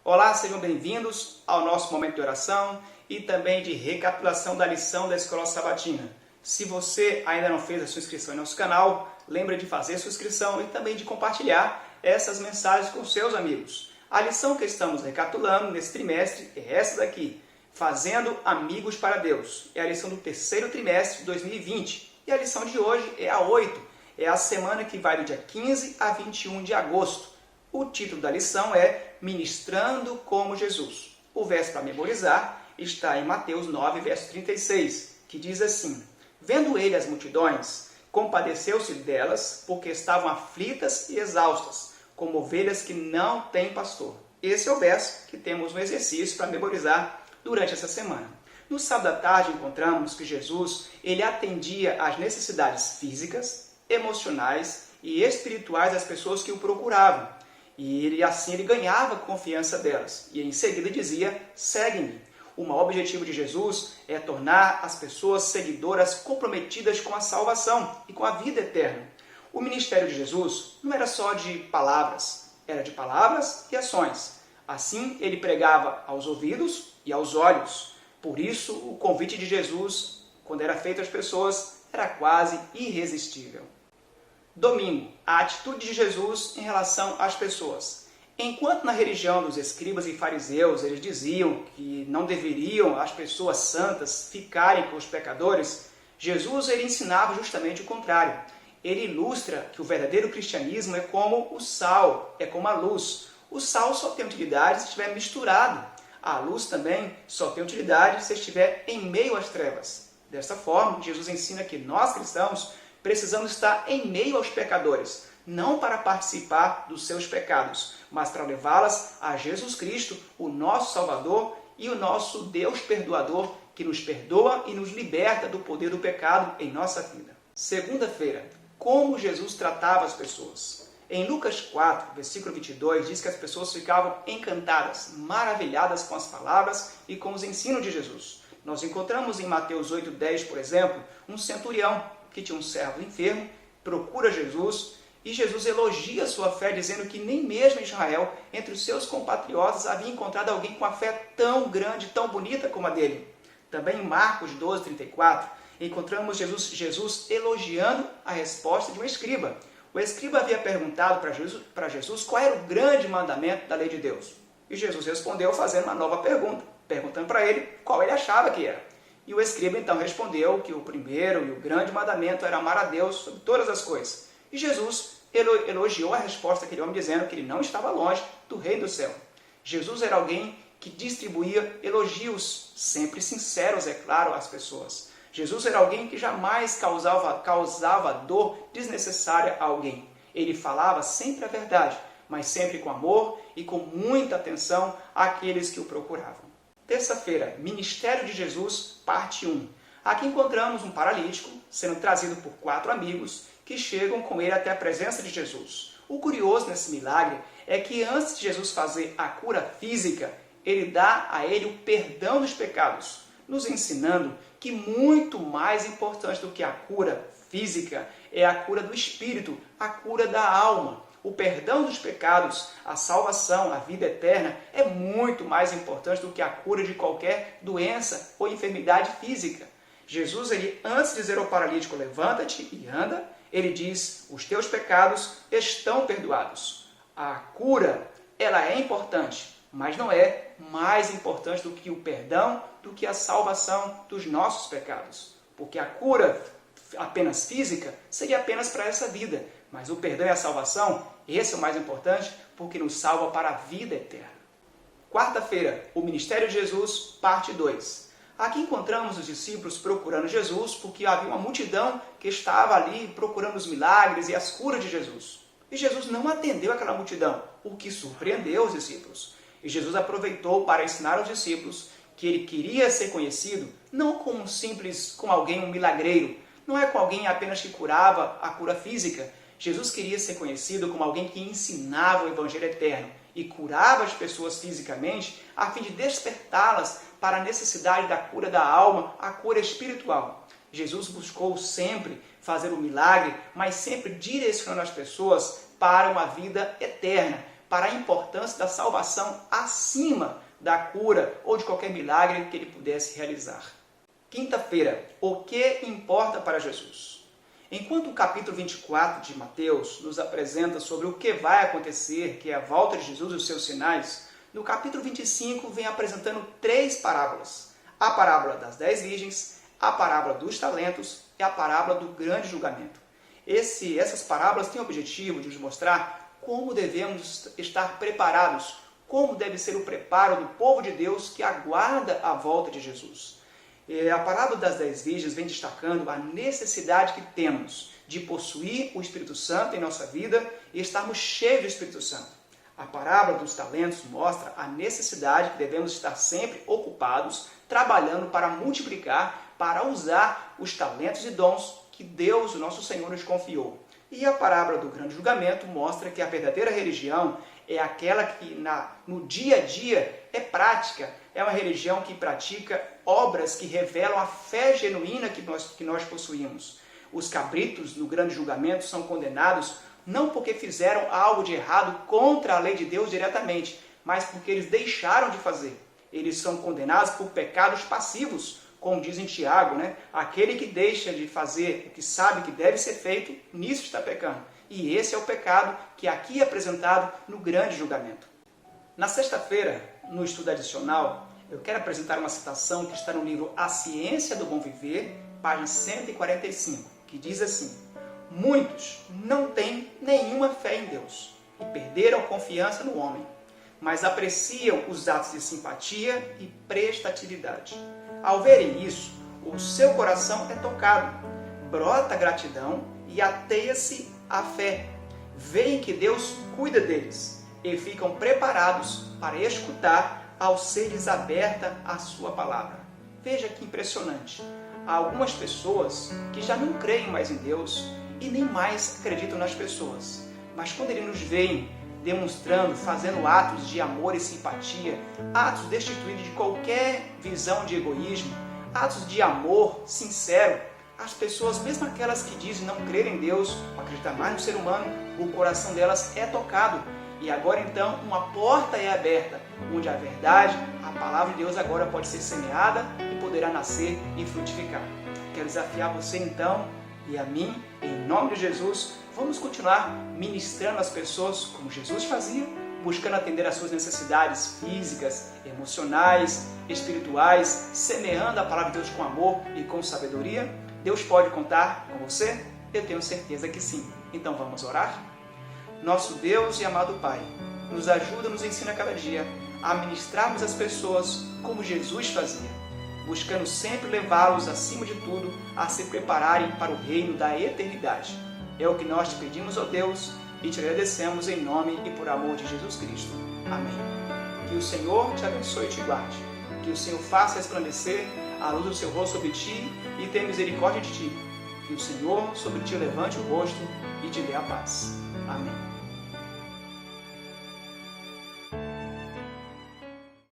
Olá, sejam bem-vindos ao nosso momento de oração e também de recapitulação da lição da Escola Sabatina. Se você ainda não fez a sua inscrição em nosso canal, lembre de fazer a sua inscrição e também de compartilhar essas mensagens com seus amigos. A lição que estamos recapitulando nesse trimestre é essa daqui, Fazendo Amigos para Deus. É a lição do terceiro trimestre de 2020 e a lição de hoje é a 8, é a semana que vai do dia 15 a 21 de agosto. O título da lição é Ministrando como Jesus. O verso para memorizar está em Mateus 9, verso 36, que diz assim: Vendo ele as multidões, compadeceu-se delas, porque estavam aflitas e exaustas, como ovelhas que não têm pastor. Esse é o verso que temos no exercício para memorizar durante essa semana. No sábado à tarde encontramos que Jesus ele atendia às necessidades físicas, emocionais e espirituais das pessoas que o procuravam. E ele ganhava confiança delas. E em seguida dizia, segue-me. O maior objetivo de Jesus é tornar as pessoas seguidoras comprometidas com a salvação e com a vida eterna. O ministério de Jesus não era só de palavras, era de palavras e ações. Assim, ele pregava aos ouvidos e aos olhos. Por isso, o convite de Jesus, quando era feito às pessoas, era quase irresistível. Domingo, a atitude de Jesus em relação às pessoas. Enquanto na religião dos escribas e fariseus eles diziam que não deveriam as pessoas santas ficarem com os pecadores, Jesus ele ensinava justamente o contrário. Ele ilustra que o verdadeiro cristianismo é como o sal, é como a luz. O sal só tem utilidade se estiver misturado. A luz também só tem utilidade se estiver em meio às trevas. Desta forma, Jesus ensina que nós cristãos precisamos estar em meio aos pecadores, não para participar dos seus pecados, mas para levá-las a Jesus Cristo, o nosso Salvador e o nosso Deus perdoador, que nos perdoa e nos liberta do poder do pecado em nossa vida. Segunda-feira, como Jesus tratava as pessoas. Em Lucas 4, versículo 22, diz que as pessoas ficavam encantadas, maravilhadas com as palavras e com os ensinos de Jesus. Nós encontramos em Mateus 8:10, por exemplo, um centurião que tinha um servo enfermo, procura Jesus e Jesus elogia sua fé, dizendo que nem mesmo em Israel, entre os seus compatriotas, havia encontrado alguém com a fé tão grande, tão bonita como a dele. Também em Marcos 12:34, encontramos Jesus elogiando a resposta de um escriba. O escriba havia perguntado para Jesus qual era o grande mandamento da lei de Deus. E Jesus respondeu fazendo uma nova pergunta, perguntando para ele qual ele achava que era. E o escriba então respondeu que o primeiro e o grande mandamento era amar a Deus sobre todas as coisas. E Jesus elogiou a resposta daquele homem, dizendo que ele não estava longe do reino do céu. Jesus era alguém que distribuía elogios, sempre sinceros, é claro, às pessoas. Jesus era alguém que jamais causava dor desnecessária a alguém. Ele falava sempre a verdade, mas sempre com amor e com muita atenção àqueles que o procuravam. Terça-feira, Ministério de Jesus, parte 1. Aqui encontramos um paralítico sendo trazido por 4 amigos que chegam com ele até a presença de Jesus. O curioso nesse milagre é que antes de Jesus fazer a cura física, ele dá a ele o perdão dos pecados, nos ensinando que muito mais importante do que a cura física é a cura do espírito, a cura da alma. O perdão dos pecados, a salvação, a vida eterna é muito mais importante do que a cura de qualquer doença ou enfermidade física. Jesus, antes de dizer ao paralítico, levanta-te e anda, ele diz, os teus pecados estão perdoados. A cura, ela é importante, mas não é mais importante do que o perdão, do que a salvação dos nossos pecados. Porque a cura apenas física seria apenas para essa vida, mas o perdão e a salvação, esse é o mais importante, porque nos salva para a vida eterna. Quarta-feira, o Ministério de Jesus, parte 2. Aqui encontramos os discípulos procurando Jesus, porque havia uma multidão que estava ali procurando os milagres e as curas de Jesus. E Jesus não atendeu aquela multidão, o que surpreendeu os discípulos. E Jesus aproveitou para ensinar aos discípulos que ele queria ser conhecido não como como alguém, um milagreiro, não é com alguém apenas que curava a cura física. Jesus queria ser conhecido como alguém que ensinava o Evangelho eterno e curava as pessoas fisicamente a fim de despertá-las para a necessidade da cura da alma, a cura espiritual. Jesus buscou sempre fazer o milagre, mas sempre direcionando as pessoas para uma vida eterna, para a importância da salvação acima da cura ou de qualquer milagre que ele pudesse realizar. Quinta-feira, o que importa para Jesus? Enquanto o capítulo 24 de Mateus nos apresenta sobre o que vai acontecer, que é a volta de Jesus e os seus sinais, no capítulo 25 vem apresentando 3 parábolas. A parábola das 10 virgens, a parábola dos talentos e a parábola do grande julgamento. Essas parábolas têm o objetivo de nos mostrar como devemos estar preparados, como deve ser o preparo do povo de Deus que aguarda a volta de Jesus. A parábola das 10 virgens vem destacando a necessidade que temos de possuir o Espírito Santo em nossa vida e estarmos cheios do Espírito Santo. A parábola dos talentos mostra a necessidade que devemos estar sempre ocupados, trabalhando para multiplicar, para usar os talentos e dons que Deus, o nosso Senhor, nos confiou. E a parábola do grande julgamento mostra que a verdadeira religião é aquela que no dia a dia é prática, é uma religião que pratica obras que revelam a fé genuína que nós possuímos. Os cabritos no grande julgamento são condenados não porque fizeram algo de errado contra a lei de Deus diretamente, mas porque eles deixaram de fazer. Eles são condenados por pecados passivos, como diz em Tiago, né? Aquele que deixa de fazer o que sabe que deve ser feito, nisso está pecando. E esse é o pecado que aqui é apresentado no grande julgamento. Na sexta-feira, no estudo adicional, eu quero apresentar uma citação que está no livro A Ciência do Bom Viver, página 145, que diz assim: muitos não têm nenhuma fé em Deus e perderam confiança no homem, mas apreciam os atos de simpatia e prestatividade. Ao verem isso, o seu coração é tocado, brota gratidão e ateia-se a fé. Veem que Deus cuida deles e ficam preparados para escutar ao ser-lhes aberta a sua palavra. Veja que impressionante. Há algumas pessoas que já não creem mais em Deus e nem mais acreditam nas pessoas. Mas quando eles nos veem demonstrando, fazendo atos de amor e simpatia, atos destituídos de qualquer visão de egoísmo, atos de amor sincero, as pessoas, mesmo aquelas que dizem não crer em Deus, acreditar mais no ser humano, o coração delas é tocado. E agora então uma porta é aberta, onde a verdade, a palavra de Deus agora pode ser semeada e poderá nascer e frutificar. Quero desafiar você então e a mim, em nome de Jesus, vamos continuar ministrando as pessoas como Jesus fazia, buscando atender às suas necessidades físicas, emocionais, espirituais, semeando a palavra de Deus com amor e com sabedoria. Deus pode contar com você? Eu tenho certeza que sim. Então vamos orar? Nosso Deus e amado Pai, nos ajuda, nos ensina cada dia a ministrarmos as pessoas como Jesus fazia, buscando sempre levá-los, acima de tudo, a se prepararem para o reino da eternidade. É o que nós te pedimos, ó Deus, e te agradecemos em nome e por amor de Jesus Cristo. Amém. Que o Senhor te abençoe e te guarde. Que o Senhor faça resplandecer a luz do seu rosto sobre ti e tenha misericórdia de ti. Que o Senhor sobre ti levante o rosto e te dê a paz. Amém.